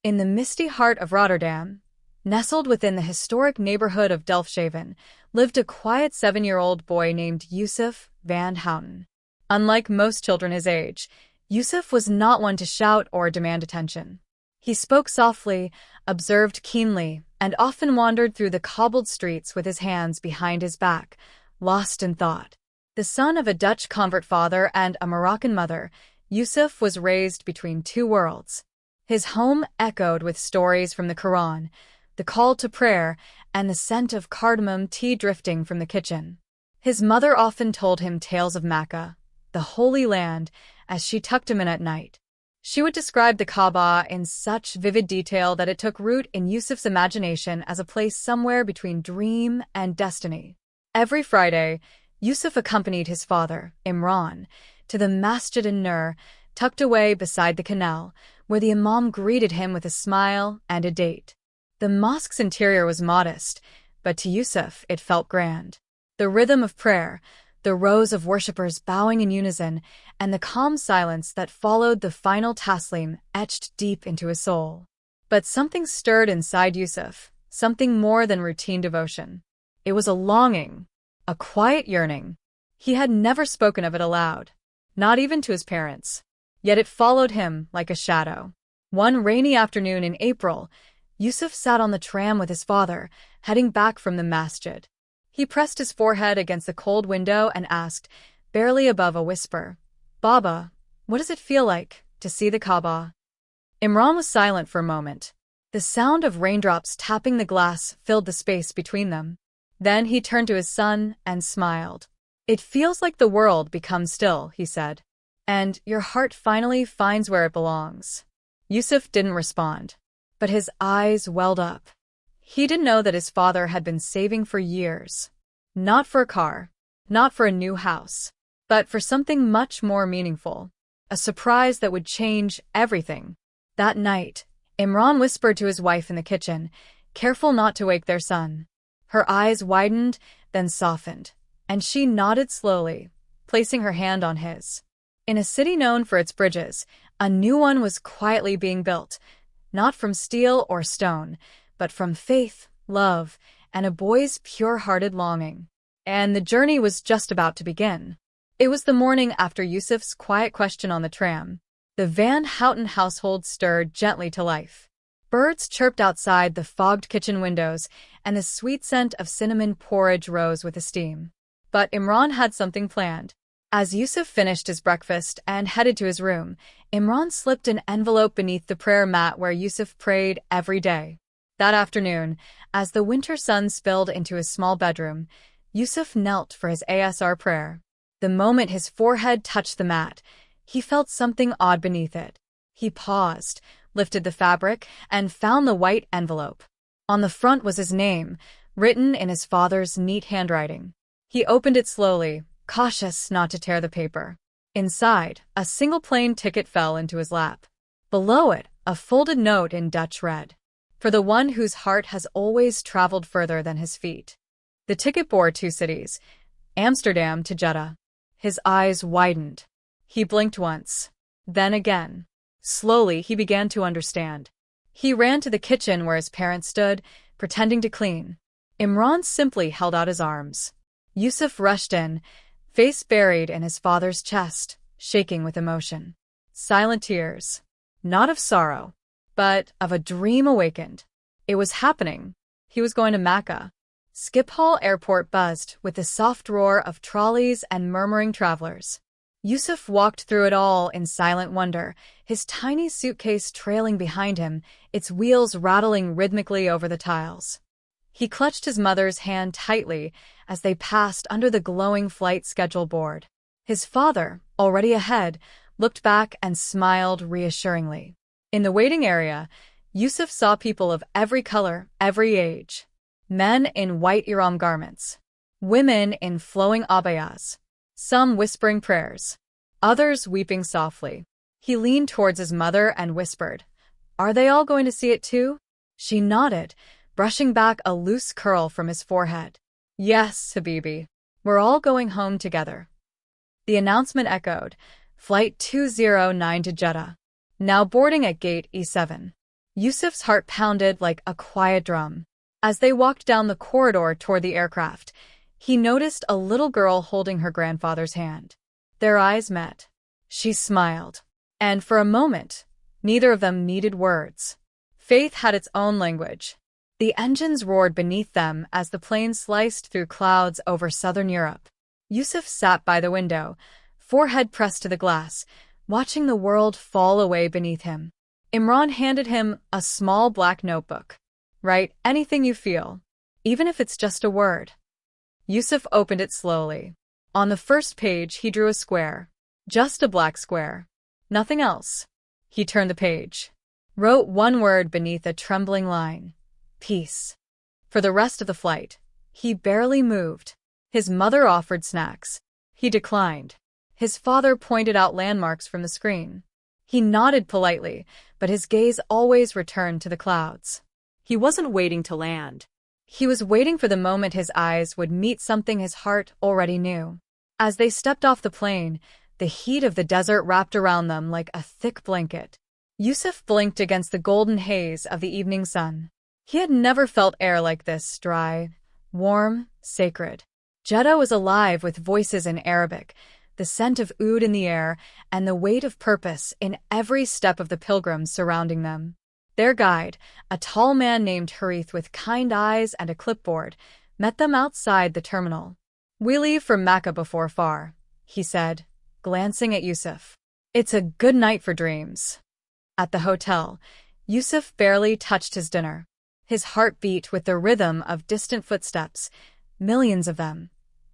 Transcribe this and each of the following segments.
In the misty heart of Rotterdam, nestled within the historic neighborhood of Delfshaven, lived a quiet 7-year-old boy named Yusuf van Houten. Unlike most children his age, Yusuf was not one to shout or demand attention. He spoke softly, observed keenly, and often wandered through the cobbled streets with his hands behind his back, lost in thought. The son of a Dutch convert father and a Moroccan mother, Yusuf was raised between two worlds. His home echoed with stories from the Quran, the call to prayer, and the scent of cardamom tea drifting from the kitchen. His mother often told him tales of Makkah, the Holy Land, as she tucked him in at night. She would describe the Kaaba in such vivid detail that it took root in Yusuf's imagination as a place somewhere between dream and destiny. Every Friday, Yusuf accompanied his father, Imran, to the Masjid an-Nur, tucked away beside the canal, where the imam greeted him with a smile and a date. The mosque's interior was modest, but to Yusuf it felt grand. The rhythm of prayer, the rows of worshippers bowing in unison, and the calm silence that followed the final taslim etched deep into his soul. But something stirred inside Yusuf, something more than routine devotion. It was a longing, a quiet yearning. He had never spoken of it aloud, not even to his parents. Yet it followed him like a shadow. One rainy afternoon in April, Yusuf sat on the tram with his father, heading back from the masjid. He pressed his forehead against the cold window and asked, barely above a whisper, "Baba, what does it feel like to see the Kaaba?" Imran was silent for a moment. The sound of raindrops tapping the glass filled the space between them. Then he turned to his son and smiled. "It feels like the world becomes still," he said. "And your heart finally finds where it belongs." Yusuf didn't respond, but his eyes welled up. He didn't know that his father had been saving for years. Not for a car, not for a new house, but for something much more meaningful. A surprise that would change everything. That night, Imran whispered to his wife in the kitchen, careful not to wake their son. Her eyes widened, then softened, and she nodded slowly, placing her hand on his. In a city known for its bridges, a new one was quietly being built, not from steel or stone, but from faith, love, and a boy's pure-hearted longing. And the journey was just about to begin. It was the morning after Yusuf's quiet question on the tram. The Van Houten household stirred gently to life. Birds chirped outside the fogged kitchen windows, and the sweet scent of cinnamon porridge rose with the steam. But Imran had something planned. As Yusuf finished his breakfast and headed to his room, Imran slipped an envelope beneath the prayer mat where Yusuf prayed every day. That afternoon, as the winter sun spilled into his small bedroom, Yusuf knelt for his Asr prayer. The moment his forehead touched the mat, he felt something odd beneath it. He paused, lifted the fabric, and found the white envelope. On the front was his name, written in his father's neat handwriting. He opened it slowly, cautious not to tear the paper. Inside, a single plane ticket fell into his lap. Below it, a folded note in Dutch read, "For the one whose heart has always traveled further than his feet." The ticket bore 2 cities, Amsterdam to Jeddah. His eyes widened. He blinked once, then again. Slowly, he began to understand. He ran to the kitchen where his parents stood, pretending to clean. Imran simply held out his arms. Yusuf rushed in, face buried in his father's chest, shaking with emotion. Silent tears. Not of sorrow, but of a dream awakened. It was happening. He was going to Makkah. Schiphol Airport buzzed with the soft roar of trolleys and murmuring travelers. Yusuf walked through it all in silent wonder, his tiny suitcase trailing behind him, its wheels rattling rhythmically over the tiles. He clutched his mother's hand tightly as they passed under the glowing flight schedule board. His father, already ahead, looked back and smiled reassuringly. In the waiting area, Yusuf saw people of every color, every age. Men in white ihram garments. Women in flowing abayas. Some whispering prayers. Others weeping softly. He leaned towards his mother and whispered, "Are they all going to see it too?" She nodded, brushing back a loose curl from his forehead. "Yes, Habibi. We're all going home together." The announcement echoed, Flight 209 to Jeddah. Now boarding at gate E7. Yusuf's heart pounded like a quiet drum. As they walked down the corridor toward the aircraft, he noticed a little girl holding her grandfather's hand. Their eyes met. She smiled. And for a moment, neither of them needed words. Faith had its own language. The engines roared beneath them as the plane sliced through clouds over southern Europe. Yusuf sat by the window, forehead pressed to the glass, watching the world fall away beneath him. Imran handed him a small black notebook. Write anything you feel, even if it's just a word. Yusuf opened it slowly. On the first page, he drew a square. Just a black square. Nothing else. He turned the page. Wrote one word beneath a trembling line. Peace. For the rest of the flight, he barely moved. His mother offered snacks. He declined. His father pointed out landmarks from the screen. He nodded politely, but his gaze always returned to the clouds. He wasn't waiting to land. He was waiting for the moment his eyes would meet something his heart already knew. As they stepped off the plane, the heat of the desert wrapped around them like a thick blanket. Yusuf blinked against the golden haze of the evening sun. He had never felt air like this, dry, warm, sacred. Jeddah was alive with voices in Arabic, the scent of oud in the air, and the weight of purpose in every step of the pilgrims surrounding them. Their guide, a tall man named Harith with kind eyes and a clipboard, met them outside the terminal. "We leave for Makkah before far," he said, glancing at Yusuf. "It's a good night for dreams." At the hotel, Yusuf barely touched his dinner. His heart beat with the rhythm of distant footsteps, millions of them,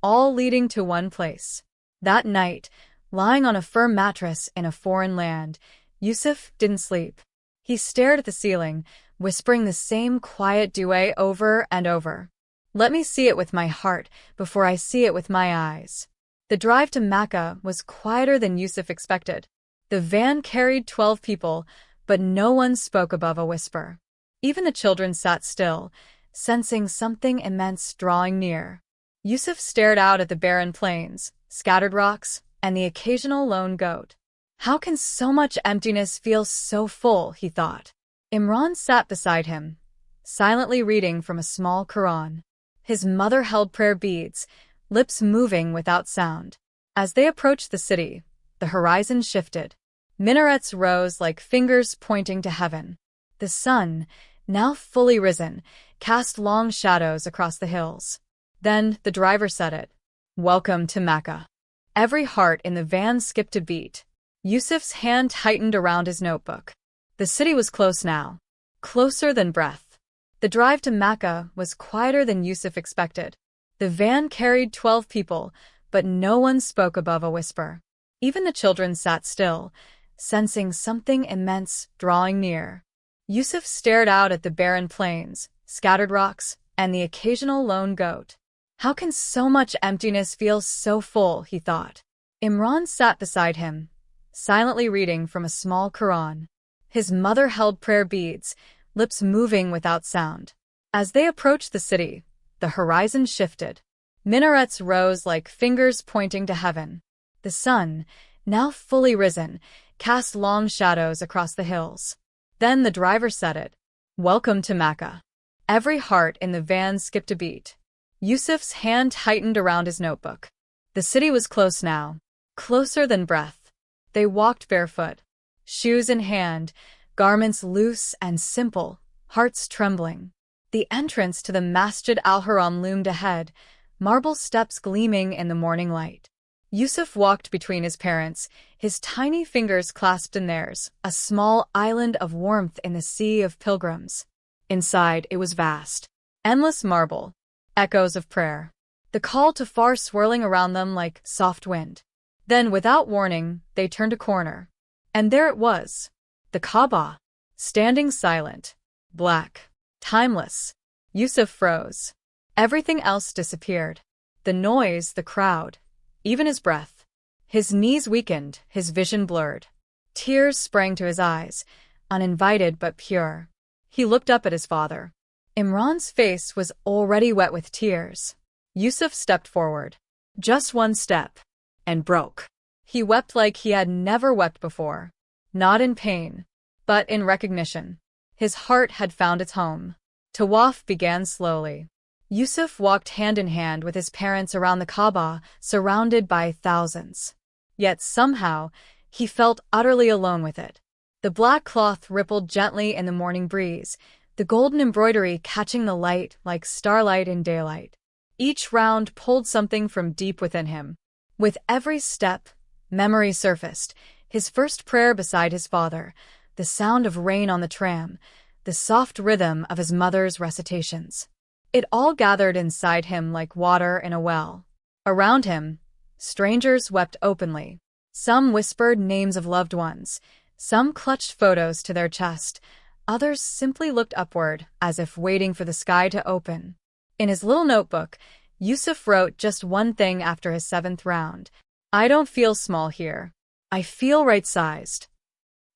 all leading to one place. That night, lying on a firm mattress in a foreign land, Yusuf didn't sleep. He stared at the ceiling, whispering the same quiet duet over and over. "Let me see it with my heart before I see it with my eyes." The drive to Makkah was quieter than Yusuf expected. The van carried 12 people, but no one spoke above a whisper. Even the children sat still, sensing something immense drawing near. Yusuf stared out at the barren plains, scattered rocks, and the occasional lone goat. How can so much emptiness feel so full, he thought. Imran sat beside him, silently reading from a small Quran. His mother held prayer beads, lips moving without sound. As they approached the city, the horizon shifted. Minarets rose like fingers pointing to heaven. The sun, now fully risen, cast long shadows across the hills. Then the driver said it. "Welcome to Makkah." Every heart in the van skipped a beat. Yusuf's hand tightened around his notebook. The city was close now. Closer than breath. The drive to Makkah was quieter than Yusuf expected. The van carried 12 people, but no one spoke above a whisper. Even the children sat still, sensing something immense drawing near. Yusuf stared out at the barren plains, scattered rocks, and the occasional lone goat. How can so much emptiness feel so full, he thought. Imran sat beside him, silently reading from a small Quran. His mother held prayer beads, lips moving without sound. As they approached the city, the horizon shifted. Minarets rose like fingers pointing to heaven. The sun, now fully risen, cast long shadows across the hills. Then the driver said it. "Welcome to Makkah." Every heart in the van skipped a beat. Yusuf's hand tightened around his notebook. The city was close now, closer than breath. They walked barefoot, shoes in hand, garments loose and simple, hearts trembling. The entrance to the Masjid al-Haram loomed ahead, marble steps gleaming in the morning light. Yusuf walked between his parents, his tiny fingers clasped in theirs, a small island of warmth in the sea of pilgrims. Inside, it was vast. Endless marble, echoes of prayer. The call to far swirling around them like soft wind. Then, without warning, they turned a corner. And there it was, the Kaaba, standing silent, black, timeless. Yusuf froze. Everything else disappeared. The noise, the crowd, even his breath. His knees weakened, his vision blurred. Tears sprang to his eyes, uninvited but pure. He looked up at his father. Imran's face was already wet with tears. Yusuf stepped forward. Just one step. And broke. He wept like he had never wept before. Not in pain, but in recognition. His heart had found its home. Tawaf began slowly. Yusuf walked hand in hand with his parents around the Kaaba, surrounded by thousands. Yet somehow, he felt utterly alone with it. The black cloth rippled gently in the morning breeze, the golden embroidery catching the light like starlight in daylight. Each round pulled something from deep within him. With every step, memory surfaced, his first prayer beside his father, the sound of rain on the tram, the soft rhythm of his mother's recitations. It all gathered inside him like water in a well. Around him, strangers wept openly. Some whispered names of loved ones, some clutched photos to their chest, others simply looked upward as if waiting for the sky to open. In his little notebook, Yusuf wrote just one thing after his 7th round. "I don't feel small here. I feel right-sized."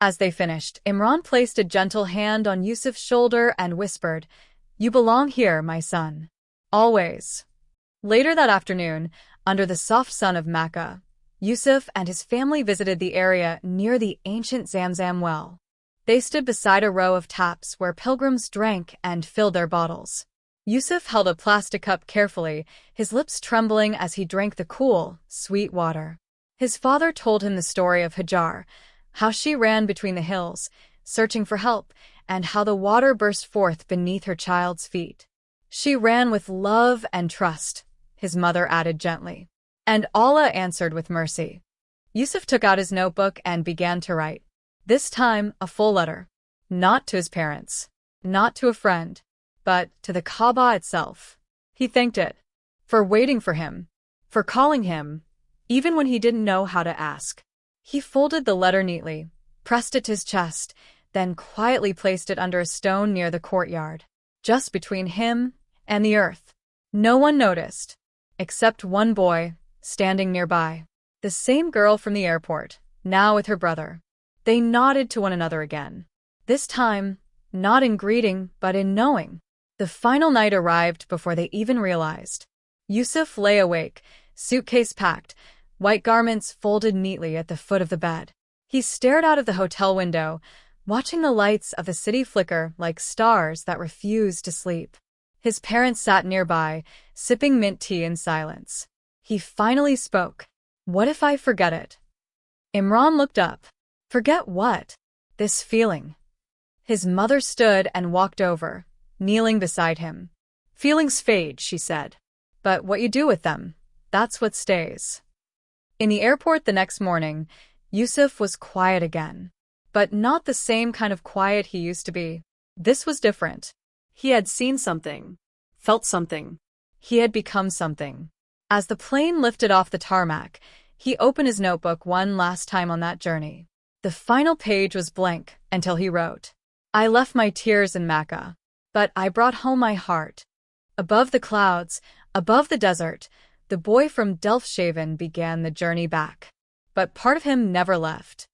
As they finished, Imran placed a gentle hand on Yusuf's shoulder and whispered, "You belong here, my son. Always." Later that afternoon, under the soft sun of Makkah, Yusuf and his family visited the area near the ancient Zamzam well. They stood beside a row of taps where pilgrims drank and filled their bottles. Yusuf held a plastic cup carefully, his lips trembling as he drank the cool, sweet water. His father told him the story of Hajar, how she ran between the hills, searching for help, and how the water burst forth beneath her child's feet. "She ran with love and trust," his mother added gently. "And Allah answered with mercy." Yusuf took out his notebook and began to write. This time, a full letter. Not to his parents, not to a friend, but to the Kaaba itself. He thanked it for waiting for him, for calling him, even when he didn't know how to ask. He folded the letter neatly, pressed it to his chest, then quietly placed it under a stone near the courtyard, just between him and the earth. No one noticed, except one boy, standing nearby. The same girl from the airport, now with her brother. They nodded to one another again. This time, not in greeting, but in knowing. The final night arrived before they even realized. Yusuf lay awake, suitcase packed, white garments folded neatly at the foot of the bed. He stared out of the hotel window, watching the lights of the city flicker like stars that refused to sleep. His parents sat nearby, sipping mint tea in silence. He finally spoke. "What if I forget it?" Imran looked up. "Forget what?" "This feeling." His mother stood and walked over, kneeling beside him. "Feelings fade," she said. "But what you do with them, that's what stays." In the airport the next morning, Yusuf was quiet again. But not the same kind of quiet he used to be. This was different. He had seen something, felt something. He had become something. As the plane lifted off the tarmac, he opened his notebook one last time on that journey. The final page was blank until he wrote, "I left my tears in Makkah, but I brought home my heart." Above the clouds, above the desert, the boy from Delfshaven began the journey back. But part of him never left.